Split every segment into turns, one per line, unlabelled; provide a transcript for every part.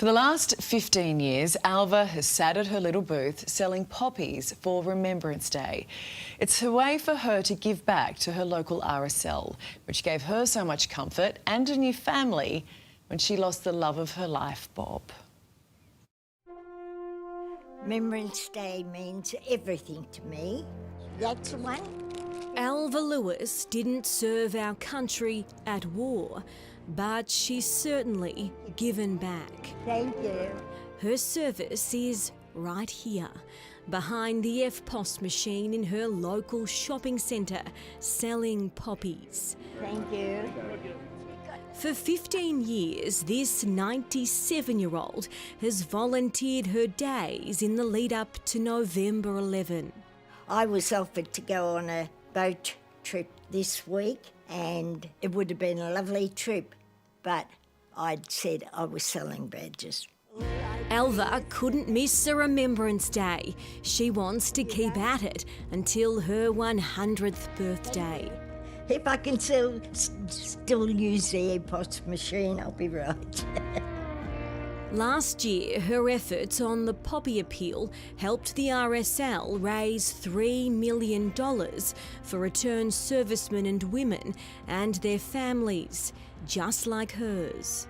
For the last 15 years, Alva has sat at her little booth selling poppies for Remembrance Day. It's a way for her to give back to her local RSL, which gave her so much comfort and a new family when she lost the love of her life, Bob.
Remembrance Day means everything to me. That's the one.
Alva Lewis didn't serve our country at war, but she's certainly given back.
Thank you.
Her service is right here, behind the FPOS machine in her local shopping centre, selling poppies.
Thank you.
For 15 years, this 97-year-old has volunteered her days in the lead up to November 11.
I was offered to go on a boat trip this week and it would have been a lovely trip, but I'd said I was selling badges.
Alva couldn't miss a Remembrance Day. She wants to keep at it until her 100th birthday.
If I can still use the ACurrentAffair machine, I'll be right.
Last year, her efforts on the poppy appeal helped the RSL raise $3 million for returned servicemen and women and their families, just like hers.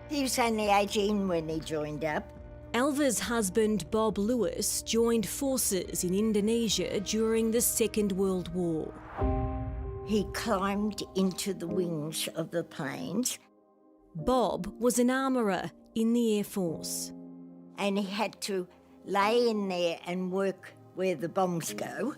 He was only 18 when he joined up.
Alva's husband, Bob Lewis, joined forces in Indonesia during the Second World War.
He climbed into the wings of the planes.
Bob was an armourer in the Air Force.
And he had to lay in there and work where the bombs go.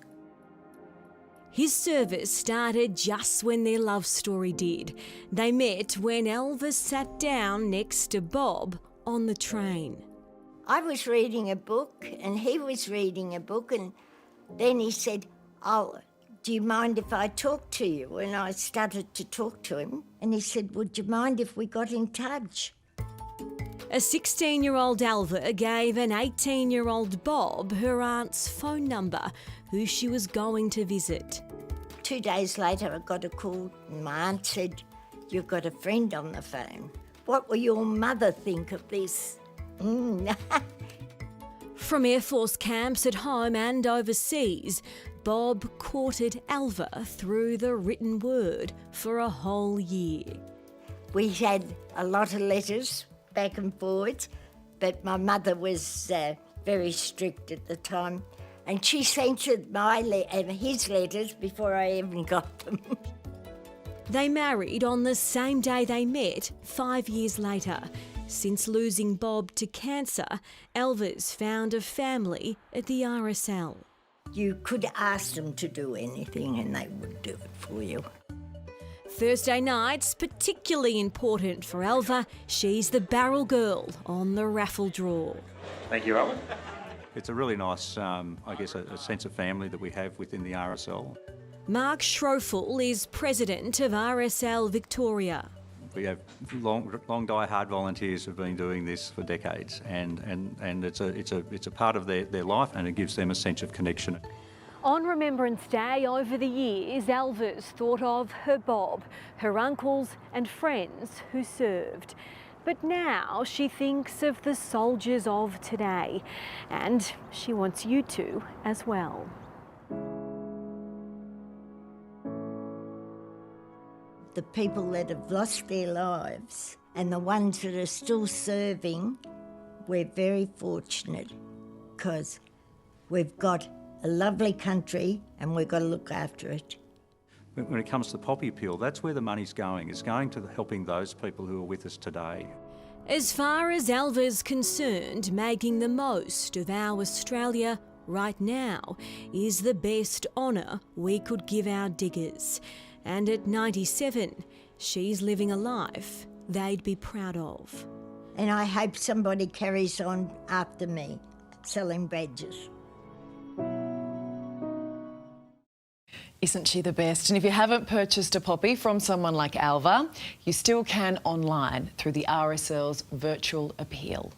His service started just when their love story did. They met when Alva sat down next to Bob on the train.
I was reading a book and he was reading a book, and then he said, "Oh, do you mind if I talk to you?" And I started to talk to him and he said, "Would you mind if we got in touch?"
A 16-year-old Alva gave an 18-year-old Bob her aunt's phone number, who she was going to visit.
2 days later, I got a call and my aunt said, "You've got a friend on the phone. What will your mother think of this?"
From Air Force camps at home and overseas, Bob courted Alva through the written word for a whole year.
We had a lot of letters back and forwards, but my mother was very strict at the time, and she censored his letters before I even got them.
They married on the same day they met 5 years later. Since losing Bob to cancer, Alva's found a family at the RSL.
You could ask them to do anything and they would do it for you.
Thursday nights, particularly important for Alva. She's the barrel girl on the raffle draw.
Thank you, Alva.
It's a really nice, I guess, a sense of family that we have within the RSL.
Mark Schrofel is president of RSL Victoria.
We have long die-hard volunteers who've been doing this for decades, and it's a part of their life, and it gives them a sense of connection.
On Remembrance Day over the years, Alva's thought of her Bob, her uncles and friends who served. But now she thinks of the soldiers of today, and she wants you to as well.
The people that have lost their lives and the ones that are still serving, we're very fortunate because we've got a lovely country and we've got to look after it.
When it comes to the poppy appeal, that's where the money's going. It's going to helping those people who are with us today.
As far as Alva's concerned, making the most of our Australia right now is the best honour we could give our diggers. And at 97, she's living a life they'd be proud of.
And I hope somebody carries on after me, selling badges.
Isn't she the best? And if you haven't purchased a poppy from someone like Alva, you still can online through the RSL's virtual appeal.